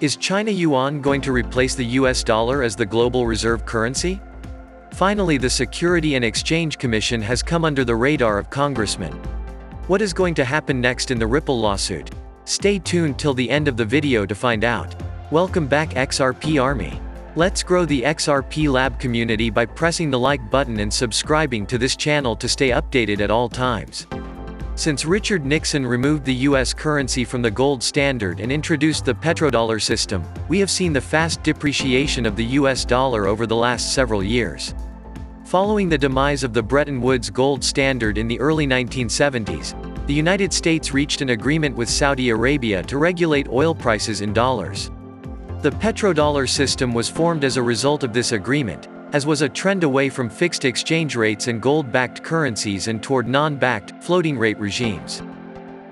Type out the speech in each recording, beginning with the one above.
Is China yuan going to replace the US dollar as the global reserve currency? Finally, the Security and Exchange Commission has come under the radar of congressmen. What is going to happen next in the Ripple lawsuit? Stay tuned till the end of the video to find out. Welcome back, XRP Army. Let's grow the XRP Lab community by pressing the like button and subscribing to this channel to stay updated at all times. Since Richard Nixon removed the US currency from the gold standard and introduced the petrodollar system, we have seen the fast depreciation of the US dollar over the last several years. Following the demise of the Bretton Woods gold standard in the early 1970s, the United States reached an agreement with Saudi Arabia to regulate oil prices in dollars. The petrodollar system was formed as a result of this agreement, as was a trend away from fixed exchange rates and gold-backed currencies and toward non-backed, floating-rate regimes.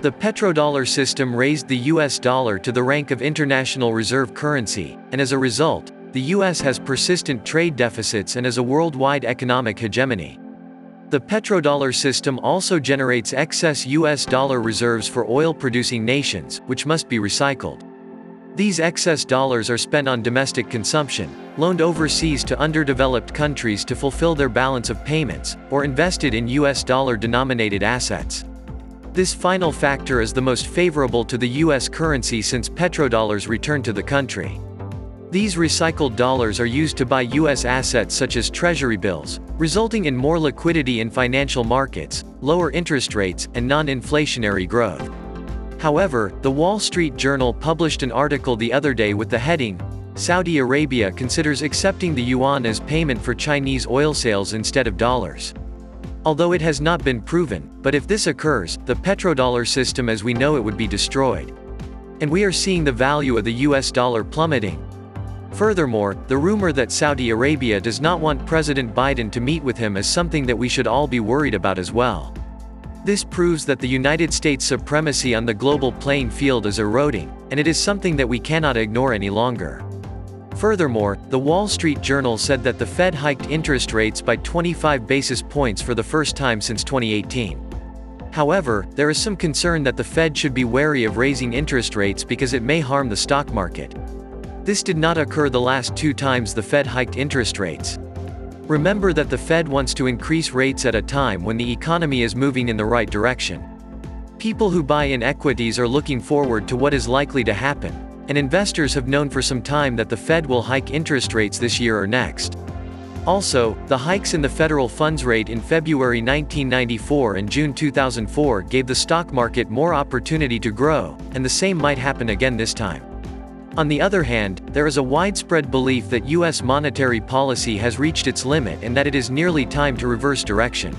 The petrodollar system raised the US dollar to the rank of international reserve currency, and as a result, the US has persistent trade deficits and is a worldwide economic hegemony. The petrodollar system also generates excess US dollar reserves for oil-producing nations, which must be recycled. These excess dollars are spent on domestic consumption, loaned overseas to underdeveloped countries to fulfill their balance of payments, or invested in US dollar-denominated assets. This final factor is the most favorable to the US currency since petrodollars return to the country. These recycled dollars are used to buy US assets such as treasury bills, resulting in more liquidity in financial markets, lower interest rates, and non-inflationary growth. However, the Wall Street Journal published an article the other day with the heading, "Saudi Arabia considers accepting the yuan as payment for Chinese oil sales instead of dollars." Although it has not been proven, but if this occurs, the petrodollar system as we know it would be destroyed. And we are seeing the value of the US dollar plummeting. Furthermore, the rumor that Saudi Arabia does not want President Biden to meet with him is something that we should all be worried about as well. This proves that the United States' supremacy on the global playing field is eroding, and it is something that we cannot ignore any longer. Furthermore, the Wall Street Journal said that the Fed hiked interest rates by 25 basis points for the first time since 2018. However, there is some concern that the Fed should be wary of raising interest rates because it may harm the stock market. This did not occur the last two times the Fed hiked interest rates. Remember that the Fed wants to increase rates at a time when the economy is moving in the right direction. People who buy in equities are looking forward to what is likely to happen, and investors have known for some time that the Fed will hike interest rates this year or next. Also, the hikes in the federal funds rate in February 1994 and June 2004 gave the stock market more opportunity to grow, and the same might happen again this time. On the other hand, there is a widespread belief that US monetary policy has reached its limit and that it is nearly time to reverse direction.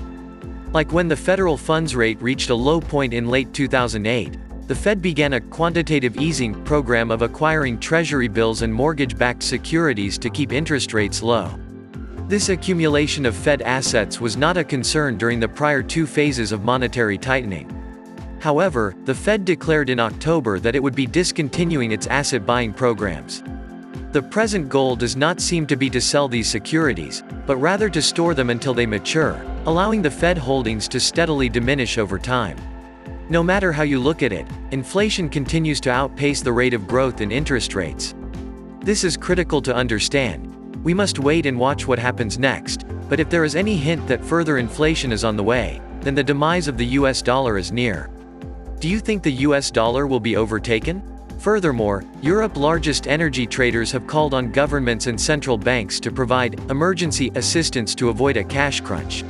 Like when the federal funds rate reached a low point in late 2008, the Fed began a quantitative easing program of acquiring treasury bills and mortgage-backed securities to keep interest rates low. This accumulation of Fed assets was not a concern during the prior two phases of monetary tightening. However, the Fed declared in October that it would be discontinuing its asset buying programs. The present goal does not seem to be to sell these securities, but rather to store them until they mature, allowing the Fed holdings to steadily diminish over time. No matter how you look at it, inflation continues to outpace the rate of growth in interest rates. This is critical to understand. We must wait and watch what happens next, but if there is any hint that further inflation is on the way, then the demise of the US dollar is near. Do you think the US dollar will be overtaken? Furthermore, Europe's largest energy traders have called on governments and central banks to provide emergency assistance to avoid a cash crunch.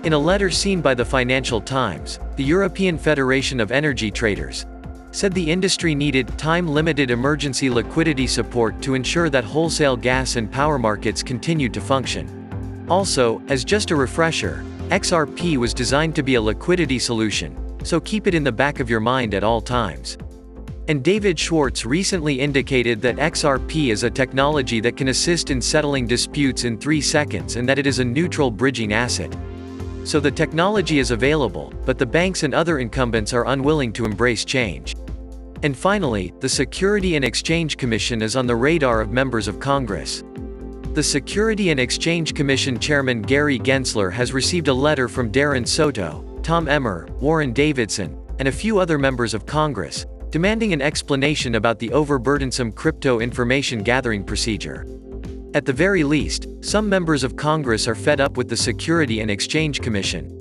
In a letter seen by the Financial Times, the European Federation of Energy Traders said the industry needed time-limited emergency liquidity support to ensure that wholesale gas and power markets continued to function. Also, as just a refresher, XRP was designed to be a liquidity solution, so keep it in the back of your mind at all times. And David Schwartz recently indicated that XRP is a technology that can assist in settling disputes in 3 seconds and that it is a neutral bridging asset. So the technology is available, but the banks and other incumbents are unwilling to embrace change. And finally, the Security and Exchange Commission is on the radar of members of Congress. The Security and Exchange Commission Chairman Gary Gensler has received a letter from Darren Soto, Tom Emmer, Warren Davidson, and a few other members of Congress, demanding an explanation about the overburdensome crypto information gathering procedure. At the very least, some members of Congress are fed up with the Security and Exchange Commission.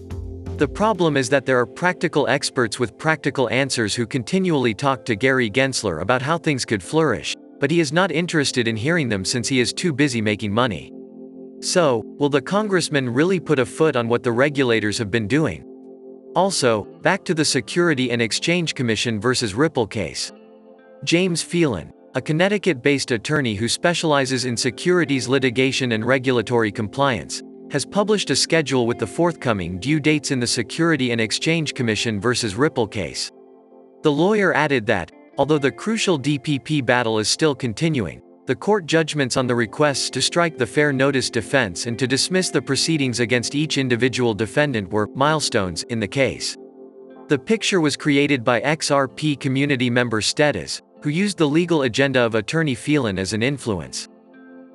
The problem is that there are practical experts with practical answers who continually talk to Gary Gensler about how things could flourish, but he is not interested in hearing them since he is too busy making money. So, will the congressman really put a foot on what the regulators have been doing? Also, back to the Security and Exchange Commission versus Ripple case. James Phelan, a Connecticut-based attorney who specializes in securities litigation and regulatory compliance, has published a schedule with the forthcoming due dates in the Security and Exchange Commission versus Ripple case. The lawyer added that, although the crucial DPP battle is still continuing, the court judgments on the requests to strike the fair notice defense and to dismiss the proceedings against each individual defendant were milestones in the case. The picture was created by XRP community member Stedas, who used the legal agenda of attorney Phelan as an influence.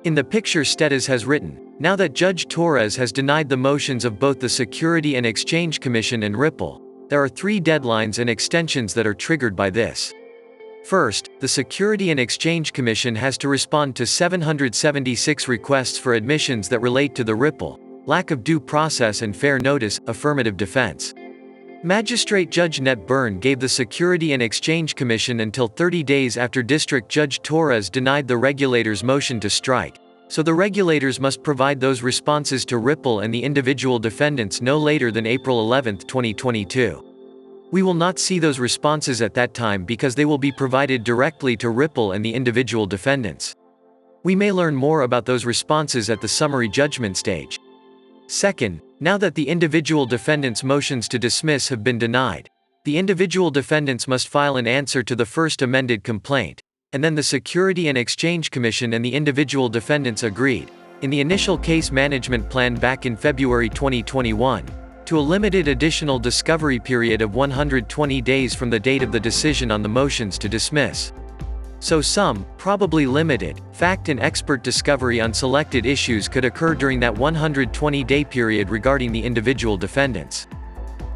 In the picture, Stedas has written, "Now that Judge Torres has denied the motions of both the Security and Exchange Commission and Ripple, there are 3 deadlines and extensions that are triggered by this. First, the Security and Exchange Commission has to respond to 776 requests for admissions that relate to the Ripple, lack of due process and fair notice, affirmative defense. Magistrate Judge Nett Byrne gave the Security and Exchange Commission until 30 days after District Judge Torres denied the regulators' motion to strike, so the regulators must provide those responses to Ripple and the individual defendants no later than April 11, 2022. We will not see those responses at that time because they will be provided directly to Ripple and the individual defendants. We may learn more about those responses at the summary judgment stage. Second, now that the individual defendants' motions to dismiss have been denied, the individual defendants must file an answer to the first amended complaint, and then the Security and Exchange Commission and the individual defendants agreed, in the initial case management plan back in February 2021, to a limited additional discovery period of 120 days from the date of the decision on the motions to dismiss. So some, probably limited, fact and expert discovery on selected issues could occur during that 120-day period regarding the individual defendants.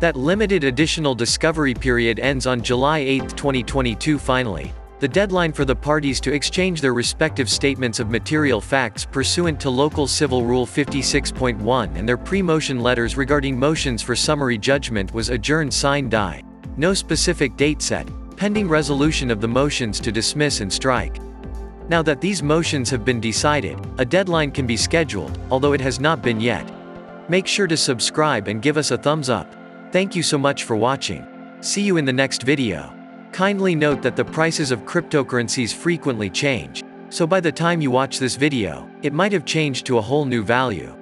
That limited additional discovery period ends on July 8, 2022. Finally, the deadline for the parties to exchange their respective statements of material facts pursuant to Local Civil Rule 56.1 and their pre-motion letters regarding motions for summary judgment was adjourned sine die. No specific date set, pending resolution of the motions to dismiss and strike. Now that these motions have been decided, a deadline can be scheduled, although it has not been yet. Make sure to subscribe and give us a thumbs up. Thank you so much for watching. See you in the next video. Kindly note that the prices of cryptocurrencies frequently change, so by the time you watch this video, it might have changed to a whole new value.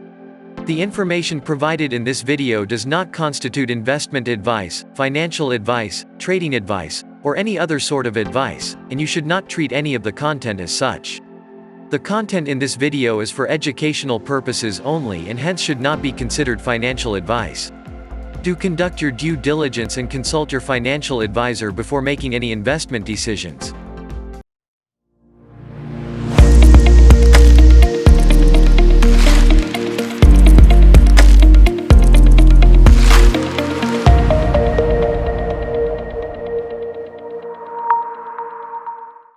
The information provided in this video does not constitute investment advice, financial advice, trading advice, or any other sort of advice, and you should not treat any of the content as such. The content in this video is for educational purposes only and hence should not be considered financial advice. Do conduct your due diligence and consult your financial advisor before making any investment decisions.